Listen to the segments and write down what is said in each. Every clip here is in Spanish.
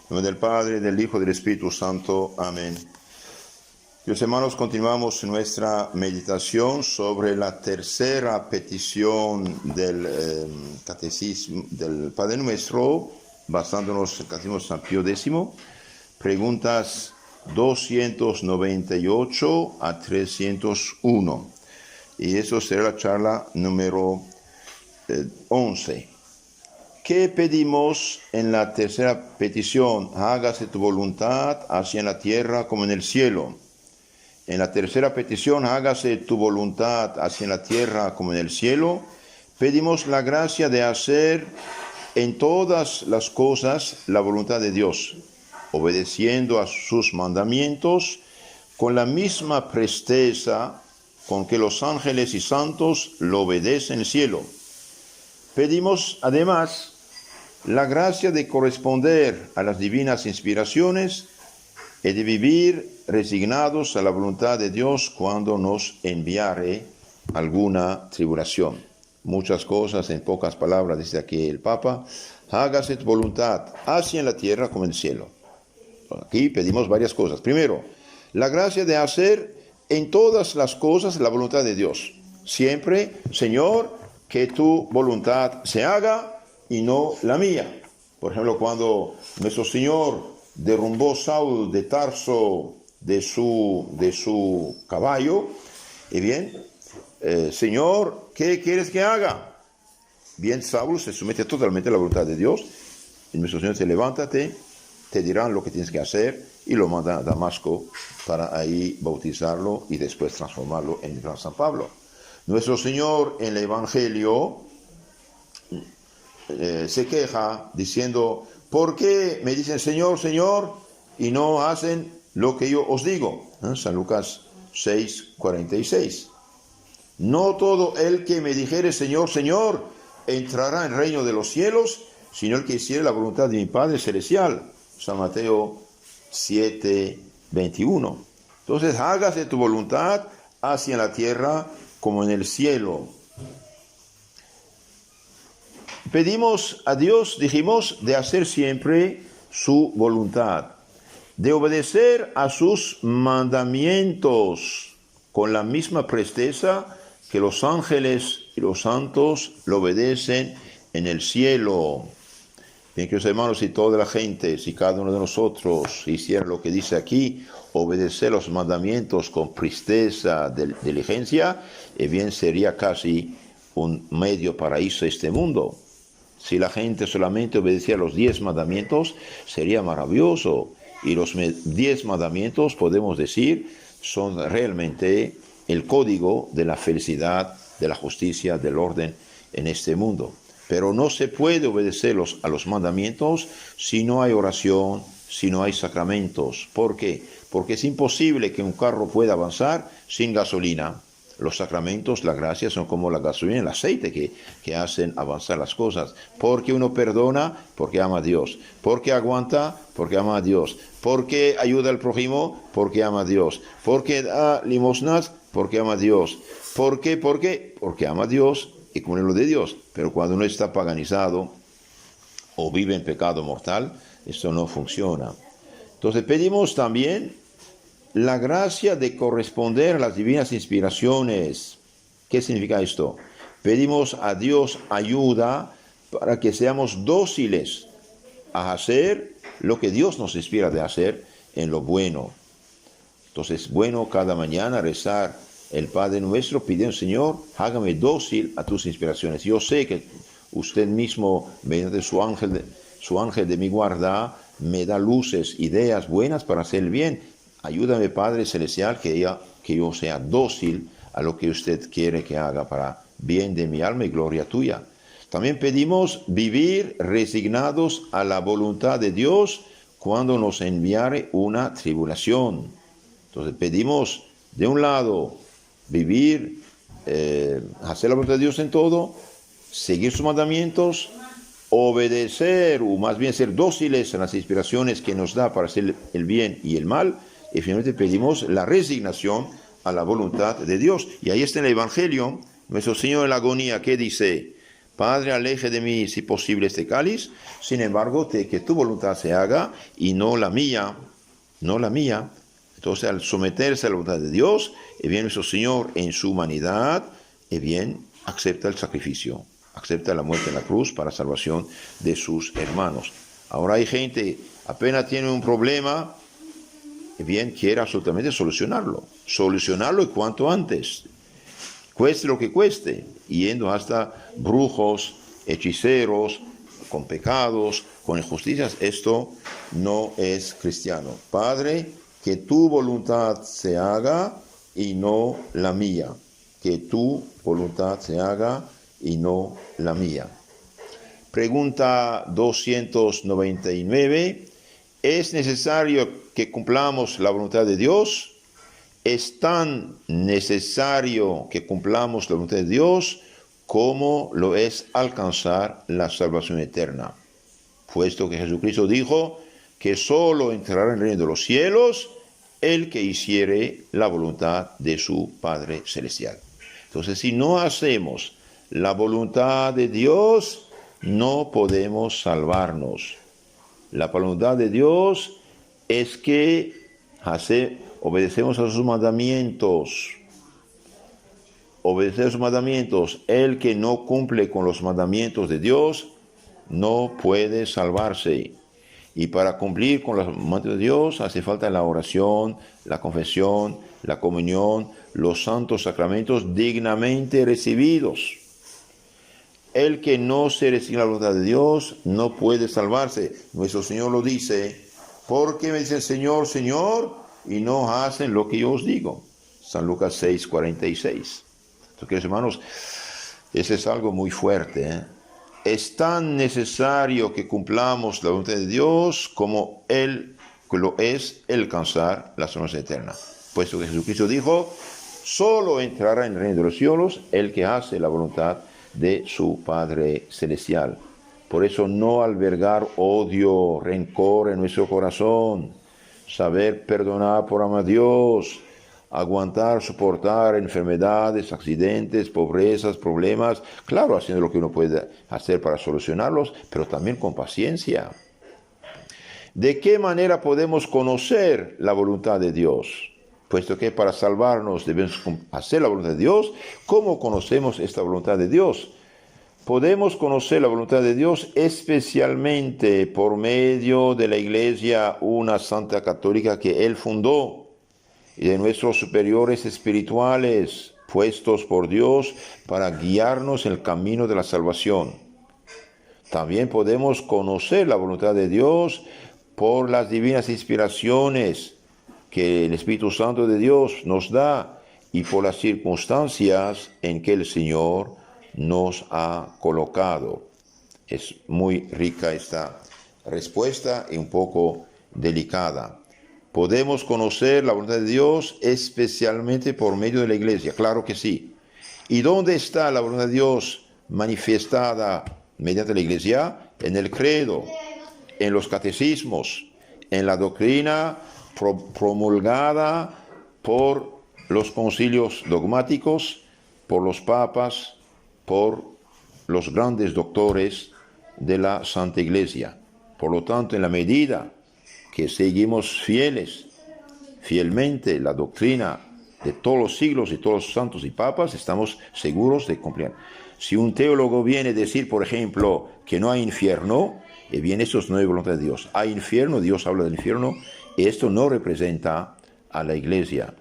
En nombre del Padre, del Hijo y del Espíritu Santo. Amén. Queridos hermanos, continuamos nuestra meditación sobre la tercera petición del catecismo del Padre Nuestro, basándonos en el catecismo de San Pío X, preguntas 298 a 301. Y eso será la charla número 11. ¿Qué pedimos en la tercera petición? Hágase tu voluntad, así en la tierra como en el cielo. En la tercera petición, hágase tu voluntad, así en la tierra como en el cielo, pedimos la gracia de hacer en todas las cosas la voluntad de Dios, obedeciendo a sus mandamientos con la misma presteza con que los ángeles y santos lo obedecen en el cielo. Pedimos además la gracia de corresponder a las divinas inspiraciones y de vivir resignados a la voluntad de Dios cuando nos enviare alguna tribulación. Muchas cosas en pocas palabras, dice aquí el Papa. Hágase tu voluntad, así en la tierra como en el cielo. Aquí pedimos varias cosas. Primero, la gracia de hacer en todas las cosas la voluntad de Dios. Siempre, Señor, que tu voluntad se haga y no la mía. Por ejemplo, cuando nuestro Señor derrumbó Saúl de Tarso de su caballo, y bien, Señor, ¿qué quieres que haga? Bien, Saúl se somete totalmente a la voluntad de Dios, y nuestro Señor dice, levántate, te dirán lo que tienes que hacer, y lo manda a Damasco para ahí bautizarlo y después transformarlo en el gran San Pablo. Nuestro Señor en el Evangelio se queja diciendo, ¿por qué me dicen Señor, Señor, y no hacen lo que yo os digo? San Lucas 6:46. No todo el que me dijere Señor, Señor, entrará en el reino de los cielos, sino el que hiciere la voluntad de mi Padre Celestial. San Mateo 7:21. Entonces, hágase tu voluntad, así en la tierra como en el cielo. Pedimos a Dios, dijimos, de hacer siempre su voluntad, de obedecer a sus mandamientos con la misma presteza que los ángeles y los santos lo obedecen en el cielo. Bien, queridos hermanos, si toda la gente, si cada uno de nosotros hiciera lo que dice aquí, obedecer los mandamientos con presteza, diligencia, bien sería casi un medio paraíso este mundo. Si la gente solamente obedeciera los 10 mandamientos, sería maravilloso. Y los 10 mandamientos, podemos decir, son realmente el código de la felicidad, de la justicia, del orden en este mundo. Pero no se puede obedecer a los mandamientos si no hay oración, si no hay sacramentos. ¿Por qué? Porque es imposible que un carro pueda avanzar sin gasolina. Los sacramentos, la gracia, son como la gasolina, el aceite que hacen avanzar las cosas. Porque uno perdona, porque ama a Dios. Porque aguanta, porque ama a Dios. Porque ayuda al prójimo, porque ama a Dios. Porque da limosnas, porque ama a Dios. ¿Por qué? Porque ama a Dios y con lo de Dios. Pero cuando uno está paganizado o vive en pecado mortal, esto no funciona. Entonces pedimos también la gracia de corresponder a las divinas inspiraciones. ¿Qué significa esto? Pedimos a Dios ayuda para que seamos dóciles a hacer lo que Dios nos inspira de hacer en lo bueno. Entonces, bueno, cada mañana rezar el Padre Nuestro pidiendo, Señor, hágame dócil a tus inspiraciones. Yo sé que usted mismo, mediante su ángel de mi guarda, me da luces, ideas buenas para hacer el bien. Ayúdame, Padre Celestial, que yo sea dócil a lo que usted quiere que haga para bien de mi alma y gloria tuya. También pedimos vivir resignados a la voluntad de Dios cuando nos enviare una tribulación. Entonces pedimos, de un lado, vivir, hacer la voluntad de Dios en todo, seguir sus mandamientos, obedecer, o más bien ser dóciles a las inspiraciones que nos da para hacer el bien y el mal, y finalmente pedimos la resignación a la voluntad de Dios. Y ahí está en el Evangelio, nuestro Señor en la agonía, ¿qué dice? Padre, aleje de mí, si posible, este cáliz. Sin embargo, que tu voluntad se haga y no la mía, no la mía. Entonces, al someterse a la voluntad de Dios, bien nuestro Señor en su humanidad, bien acepta el sacrificio, acepta la muerte en la cruz para salvación de sus hermanos. Ahora hay gente, apenas tiene un problema, bien quiere absolutamente solucionarlo y cuanto antes, cueste lo que cueste, yendo hasta brujos, hechiceros, con pecados, con injusticias. Esto no es cristiano. Padre, que tu voluntad se haga y no la mía. Que tu voluntad se haga y no la mía. Pregunta 299. ¿Es necesario que cumplamos la voluntad de Dios? Es tan necesario que cumplamos la voluntad de Dios como lo es alcanzar la salvación eterna, puesto que Jesucristo dijo que solo entrará en el reino de los cielos el que hiciere la voluntad de su Padre Celestial. Entonces, si no hacemos la voluntad de Dios, no podemos salvarnos. La voluntad de Dios es que obedecemos a sus mandamientos. Obedecer sus mandamientos. El que no cumple con los mandamientos de Dios no puede salvarse. Y para cumplir con los mandamientos de Dios hace falta la oración, la confesión, la comunión, los santos sacramentos dignamente recibidos. El que no se resigna a la voluntad de Dios no puede salvarse. Nuestro Señor lo dice: porque me dice el Señor, Señor, y no hacen lo que yo os digo. San Lucas 6:46. Entonces, queridos hermanos, ese es algo muy fuerte, ¿eh? Es tan necesario que cumplamos la voluntad de Dios como lo es alcanzar la salvación eterna. Puesto que Jesucristo dijo: solo entrará en el reino de los cielos el que hace la voluntad de su Padre Celestial. Por eso no albergar odio, rencor en nuestro corazón, saber perdonar por amor a Dios, aguantar, soportar enfermedades, accidentes, pobrezas, problemas, claro, haciendo lo que uno puede hacer para solucionarlos, pero también con paciencia. ¿De qué manera podemos conocer la voluntad de Dios? Puesto que para salvarnos debemos hacer la voluntad de Dios. ¿Cómo conocemos esta voluntad de Dios? Podemos conocer la voluntad de Dios especialmente por medio de la Iglesia, una santa católica que Él fundó, y de nuestros superiores espirituales puestos por Dios para guiarnos en el camino de la salvación. También podemos conocer la voluntad de Dios por las divinas inspiraciones que el Espíritu Santo de Dios nos da y por las circunstancias en que el Señor nos ha colocado. Es muy rica esta respuesta y un poco delicada. Podemos conocer la voluntad de Dios especialmente por medio de la Iglesia, claro que sí. ¿Y dónde está la voluntad de Dios manifestada mediante la Iglesia? En el credo, en los catecismos, en la doctrina promulgada por los concilios dogmáticos, por los papas, por los grandes doctores de la Santa Iglesia. Por lo tanto, en la medida que seguimos fielmente la doctrina de todos los siglos y todos los santos y papas, estamos seguros de cumplir. Si un teólogo viene a decir, por ejemplo, que no hay infierno, bien, eso no es voluntad de Dios. Hay infierno, Dios habla del infierno, y esto no representa a la Iglesia.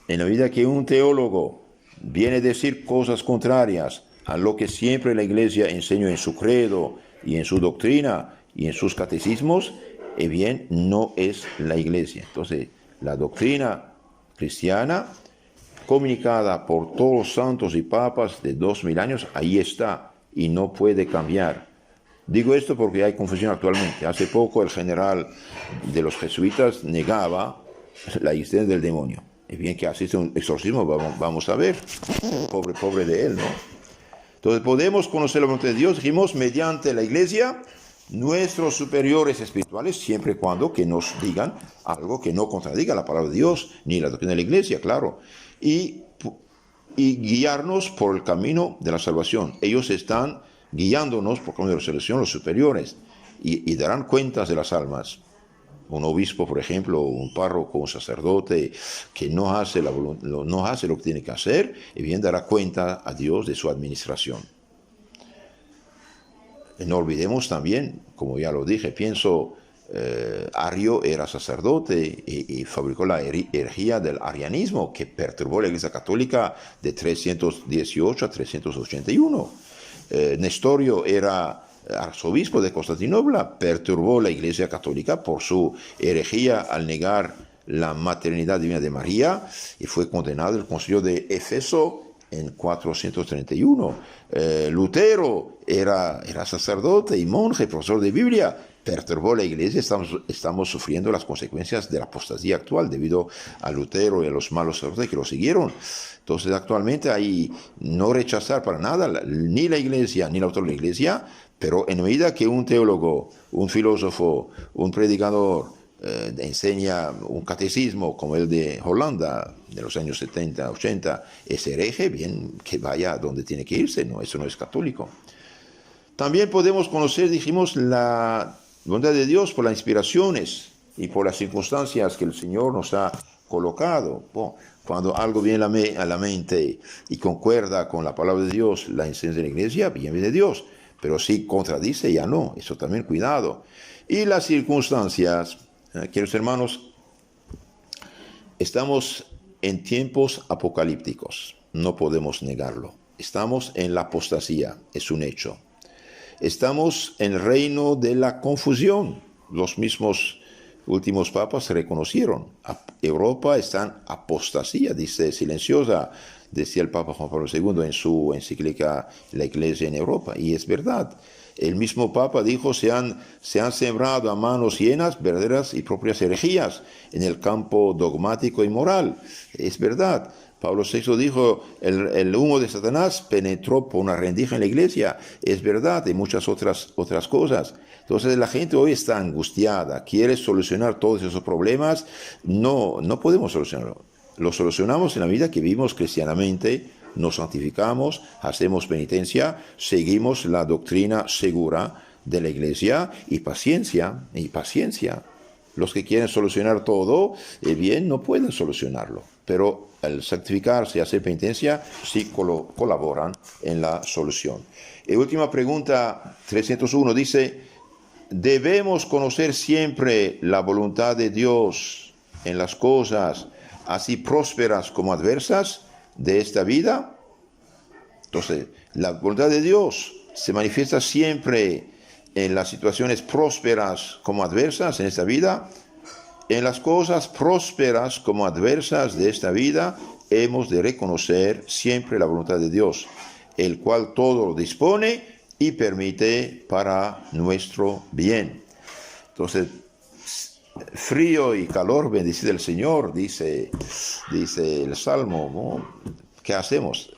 En la medida que un teólogo viene a decir cosas contrarias a lo que siempre la Iglesia enseñó en su credo y en su doctrina y en sus catecismos, bien, no es la Iglesia. Entonces, la doctrina cristiana, comunicada por todos los santos y papas de 2000 años, ahí está y no puede cambiar. Digo esto porque hay confusión actualmente. Hace poco el general de los jesuitas negaba la existencia del demonio. Es bien que asiste un exorcismo, vamos a ver. Pobre de él, ¿no? Entonces podemos conocer la voluntad de Dios, dijimos, mediante la Iglesia, nuestros superiores espirituales, siempre y cuando que nos digan algo que no contradiga la palabra de Dios, ni la doctrina de la Iglesia, claro. Y guiarnos por el camino de la salvación. Ellos están guiándonos por cómo de resurrección los superiores, y darán cuentas de las almas. Un obispo, por ejemplo, un párroco, un sacerdote que no hace lo que tiene que hacer, y bien dará cuenta a Dios de su administración. No olvidemos también, como ya lo dije, Ario era sacerdote y fabricó la herejía del arianismo que perturbó la Iglesia Católica de 318 a 381. Nestorio era arzobispo de Constantinopla, perturbó la Iglesia Católica por su herejía al negar la maternidad divina de María y fue condenado en el concilio de Éfeso en 431. Lutero era sacerdote y monje, profesor de Biblia, perturbó la Iglesia. Estamos sufriendo las consecuencias de la apostasía actual debido a Lutero y a los malos sacerdotes que lo siguieron. Entonces, actualmente hay no rechazar para nada ni la Iglesia ni el autor de la Iglesia, pero en medida que un teólogo, un filósofo, un predicador enseña un catecismo como el de Holanda de los años 70, 80, es hereje, bien, que vaya donde tiene que irse, no, eso no es católico. También podemos conocer, dijimos, la voluntad de Dios por las inspiraciones y por las circunstancias que el Señor nos ha colocado. Bueno, cuando algo viene a la mente y concuerda con la palabra de Dios, la enseñanza de la Iglesia, bien viene de Dios, pero si contradice, ya no, eso también cuidado. Y las circunstancias, queridos hermanos, estamos en tiempos apocalípticos, no podemos negarlo. Estamos en la apostasía, es un hecho. Estamos en el reino de la confusión. Los mismos últimos papas reconocieron. Europa está en apostasía, dice silenciosa, decía el Papa Juan Pablo II en su encíclica La Iglesia en Europa. Y es verdad. El mismo Papa dijo, se han sembrado a manos llenas verdaderas y propias herejías en el campo dogmático y moral. Es verdad. Pablo VI dijo, el humo de Satanás penetró por una rendija en la Iglesia. Es verdad, y muchas otras cosas. Entonces la gente hoy está angustiada, quiere solucionar todos esos problemas. No podemos solucionarlo. Lo solucionamos en la medida que vivimos cristianamente, nos santificamos, hacemos penitencia, seguimos la doctrina segura de la Iglesia y paciencia. Los que quieren solucionar todo, bien, no pueden solucionarlo. Pero al santificarse y hacer penitencia, sí colaboran en la solución. Y última pregunta, 301, dice, ¿debemos conocer siempre la voluntad de Dios en las cosas así prósperas como adversas de esta vida? Entonces, la voluntad de Dios se manifiesta siempre en las situaciones prósperas como adversas en esta vida. En las cosas prósperas como adversas de esta vida, hemos de reconocer siempre la voluntad de Dios, el cual todo lo dispone y permite para nuestro bien. Entonces, frío y calor, bendecid el Señor, dice el Salmo, ¿no? ¿Qué hacemos?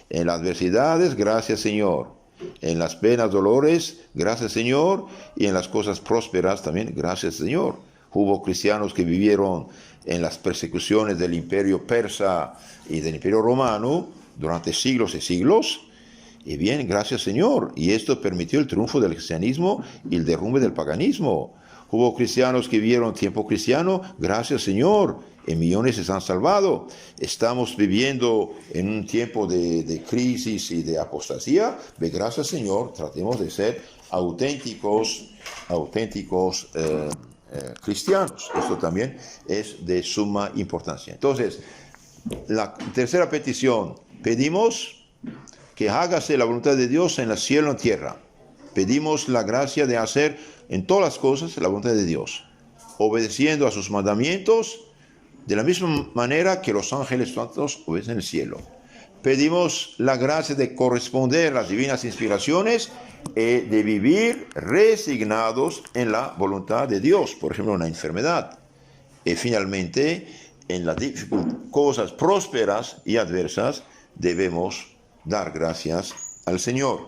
En las adversidades, gracias Señor. En las penas, dolores, gracias Señor. Y en las cosas prósperas también, gracias Señor. Hubo cristianos que vivieron en las persecuciones del imperio persa y del imperio romano durante siglos y siglos. Y bien, gracias Señor. Y esto permitió el triunfo del cristianismo y el derrumbe del paganismo. Hubo cristianos que vivieron tiempo cristiano, gracias Señor. Y millones se han salvado. Estamos viviendo en un tiempo de crisis y de apostasía. De gracias Señor, tratemos de ser auténticos cristianos. Esto también es de suma importancia. Entonces, la tercera petición, pedimos que hágase la voluntad de Dios en el cielo y en la tierra. Pedimos la gracia de hacer en todas las cosas la voluntad de Dios, obedeciendo a sus mandamientos de la misma manera que los ángeles santos obedecen el cielo. Pedimos la gracia de corresponder a las divinas inspiraciones y de vivir resignados en la voluntad de Dios, por ejemplo, en la enfermedad. Y finalmente, en las cosas prósperas y adversas, debemos dar gracias al Señor.